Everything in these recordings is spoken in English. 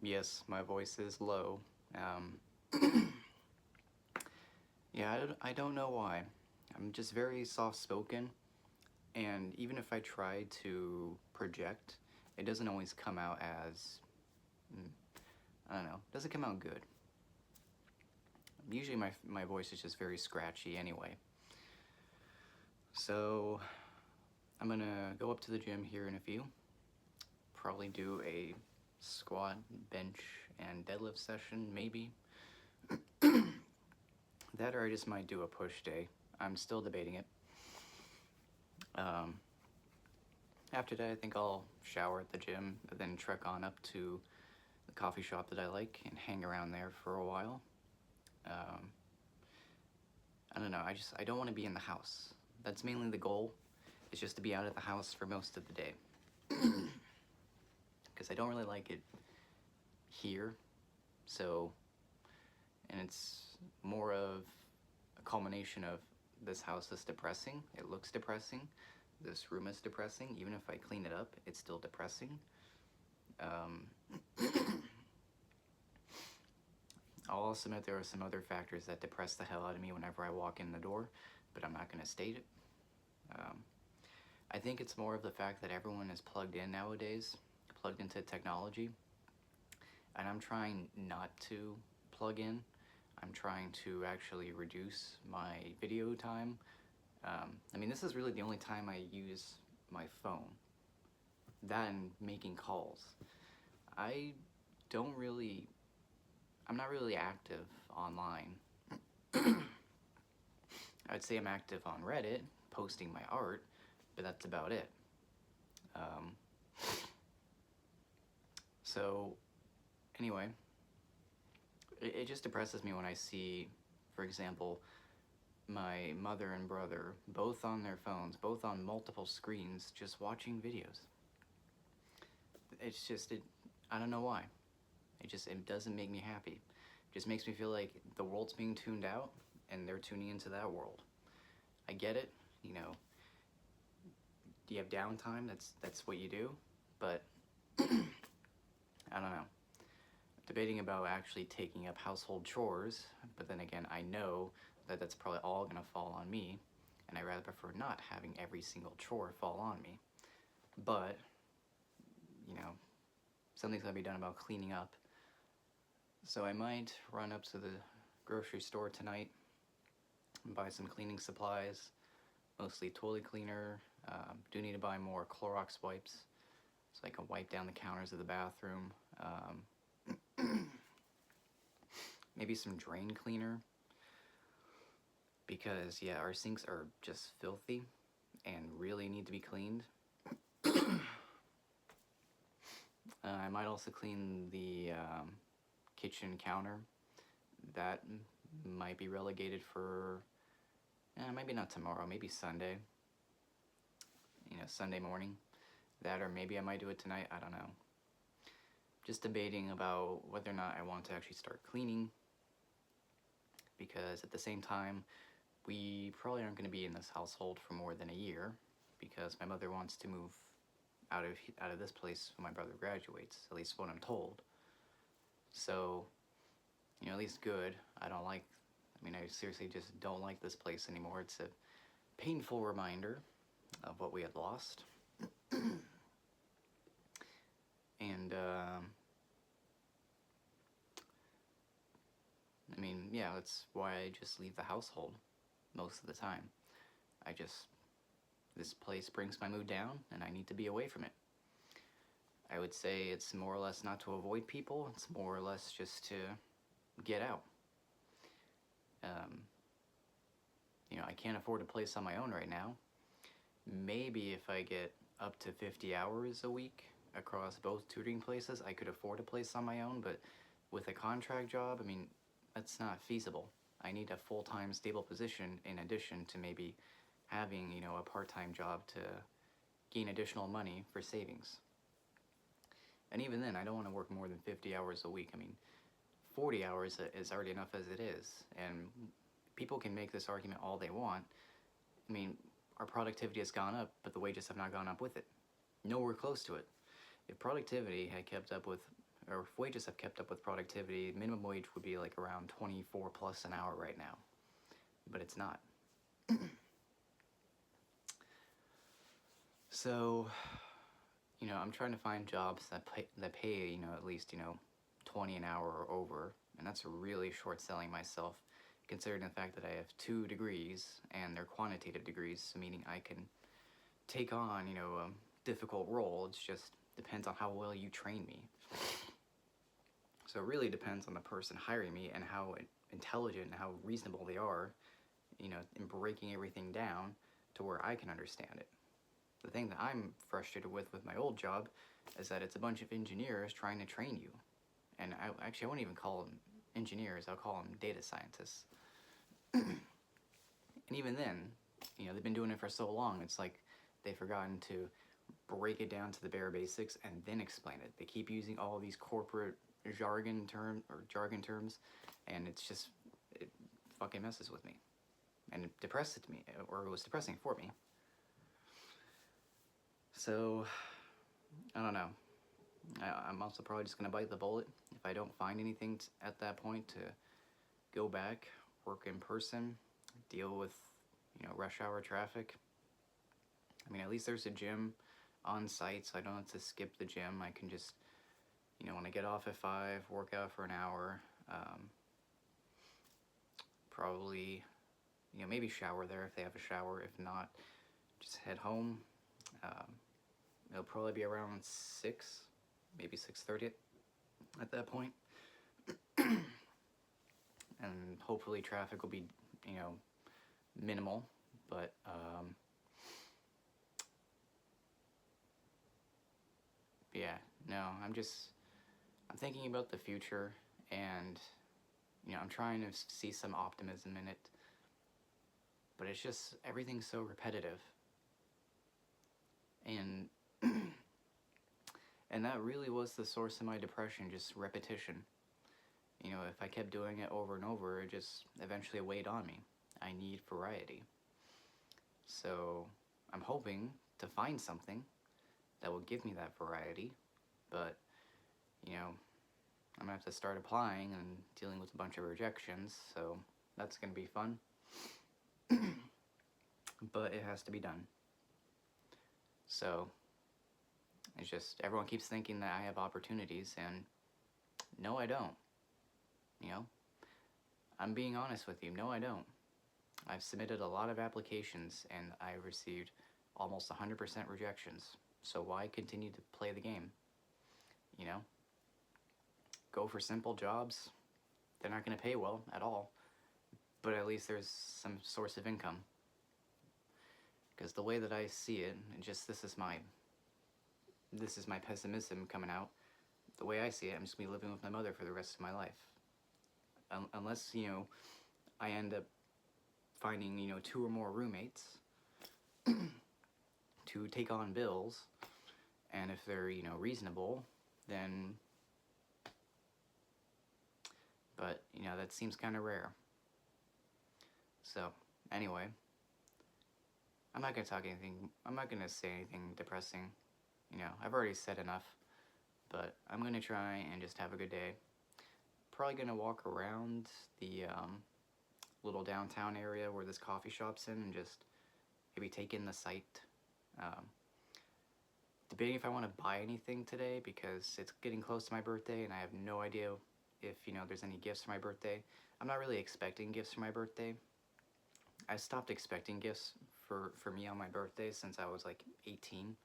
Yes, my voice is low. Yeah, I don't know why. I'm just very soft spoken, and even if I try to project, it doesn't always come out as, mm, I don't know, it doesn't come out good. Usually my voice is just very scratchy anyway. So I'm gonna go up to the gym here in a few, probably do a squat, bench, and deadlift session, maybe. That or I just might do a push day. I'm still debating it. Um, After that, I think I'll shower at the gym, then trek on up to the coffee shop that I like and hang around there for a while. Um, I don't know. I don't want to be in the house. That's mainly the goal. Is just to be out of the house for most of the day. Because I don't really like it here. So, and it's more of a culmination of this house is depressing. It looks depressing. This room is depressing. Even if I clean it up, it's still depressing. Um, I'll also admit there are some other factors that depress the hell out of me whenever I walk in the door, but I'm not going to state it. Um, I think it's more of the fact that everyone is plugged in nowadays, plugged into technology, and I'm trying not to plug in. I'm trying to actually reduce my video time. I mean, this is really the only time I use my phone. That and making calls. I don't really, I'm not really active online. I'd say I'm active on Reddit, posting my art, but that's about it. Um, so, anyway, it just depresses me when I see, for example, my mother and brother both on their phones, both on multiple screens, just watching videos. It's just, I don't know why. It doesn't make me happy. It just makes me feel like the world's being tuned out and they're tuning into that world. I get it, you know, you have downtime, that's what you do, but I don't know. Debating about actually taking up household chores, but then again, I know that that's probably all gonna fall on me, and I rather prefer not having every single chore fall on me. But, you know, something's gotta be done about cleaning up. So I might run up to the grocery store tonight and buy some cleaning supplies, mostly toilet cleaner. Do need to buy more Clorox wipes so I can wipe down the counters of the bathroom. Maybe some drain cleaner because, yeah, our sinks are just filthy and really need to be cleaned. I might also clean the kitchen counter. That might be relegated for, maybe not tomorrow, maybe Sunday. You know, Sunday morning. That, or maybe I might do it tonight, I don't know. Just debating about whether or not I want to actually start cleaning, because at the same time, we probably aren't going to be in this household for more than a year, because my mother wants to move out of this place when my brother graduates, at least what I'm told. So, you know, at least good. I seriously just don't like this place anymore. It's a painful reminder of what we had lost. And, I mean, yeah, that's why I just leave the household most of the time. This place brings my mood down, and I need to be away from it. I would say it's more or less not to avoid people, it's more or less just to get out. You know, I can't afford a place on my own right now. Maybe if I get up to 50 hours a week across both tutoring places, I could afford a place on my own, but with a contract job, I mean, that's not feasible. I need a full-time stable position in addition to maybe having, you know, a part-time job to gain additional money for savings. And even then, I don't want to work more than 50 hours a week. I mean, 40 hours is already enough as it is. And people can make this argument all they want. I mean, our productivity has gone up, but the wages have not gone up with it. Nowhere close to it. If productivity had kept up with, or if wages have kept up with productivity, minimum wage would be like around 24 plus an hour right now, but it's not. So, I'm trying to find jobs that pay, at least, 20 an hour or over, and that's really short selling myself, considering the fact that I have 2 degrees and they're quantitative degrees, so meaning I can take on, a difficult role. It just depends on how well you train me. So it really depends on the person hiring me and how intelligent and how reasonable they are, in breaking everything down to where I can understand it. The thing that I'm frustrated with my old job is that it's a bunch of engineers trying to train you. And I won't even call them engineers, I'll call them data scientists. And even then, they've been doing it for so long, it's like they've forgotten to break it down to the bare basics and then explain it. They keep using all these corporate jargon terms, and it fucking messes with me. And it depresses me, or it was depressing for me. So, I don't know. I'm also probably just going to bite the bullet if I don't find anything at that point to go back, work in person, deal with, rush hour traffic. I mean, at least there's a gym on site, so I don't have to skip the gym. I can just, when I get off at 5, work out for an hour, probably, maybe shower there if they have a shower. If not, just head home. It'll probably be around 6, maybe 6:30 at that point. And hopefully traffic will be, minimal, but yeah, no, I'm thinking about the future, and I'm trying to see some optimism in it, but it's just everything's so repetitive, and and that really was the source of my depression, just repetition. If I kept doing it over and over, it just eventually weighed on me. I need variety. So I'm hoping to find something that will give me that variety, but, I'm gonna have to start applying and dealing with a bunch of rejections, so that's gonna be fun. But it has to be done. So it's just, everyone keeps thinking that I have opportunities, and no, I don't. I'm being honest with you, no, I don't. I've submitted a lot of applications, and I've received almost 100% rejections. So why continue to play the game? Go for simple jobs. They're not going to pay well at all, but at least there's some source of income. Because the way that I see it, and just this is my pessimism coming out. The way I see it, I'm just going to be living with my mother for the rest of my life. Unless, I end up finding, 2 or more roommates to take on bills, and if they're, reasonable, then, but, that seems kind of rare. So, anyway, I'm not going to say anything depressing. I've already said enough, but I'm going to try and just have a good day. Probably going to walk around the little downtown area where this coffee shop's in and just maybe take in the sight. Debating if I want to buy anything today because it's getting close to my birthday and I have no idea if, there's any gifts for my birthday. I'm not really expecting gifts for my birthday. I stopped expecting gifts for me on my birthday since I was like 18.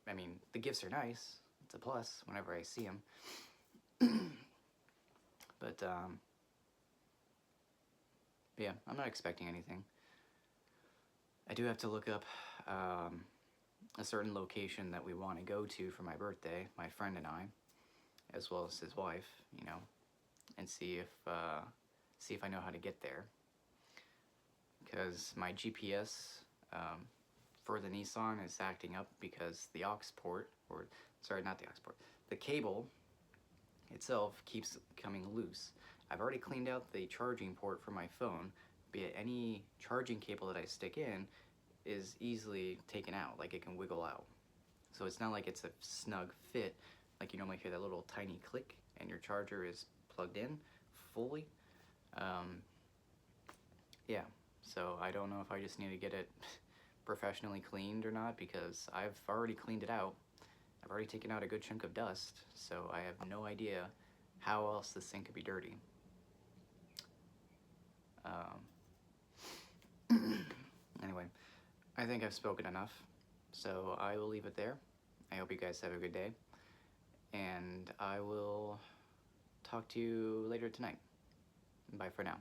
I mean, the gifts are nice. It's a plus whenever I see them. But, yeah, I'm not expecting anything. I do have to look up a certain location that we want to go to for my birthday, my friend and I, as well as his wife, and see if I know how to get there. Because my GPS for the Nissan is acting up because the the cable itself keeps coming loose. I've already cleaned out the charging port for my phone, but yet any charging cable that I stick in is easily taken out, like it can wiggle out. So it's not like it's a snug fit like you normally hear that little tiny click and your charger is plugged in fully. Yeah, so I don't know if I just need to get it professionally cleaned or not, because I've already cleaned it out. I've already taken out a good chunk of dust, so I have no idea how else this thing could be dirty. Anyway, I think I've spoken enough, so I will leave it there. I hope you guys have a good day, and I will talk to you later tonight. Bye for now.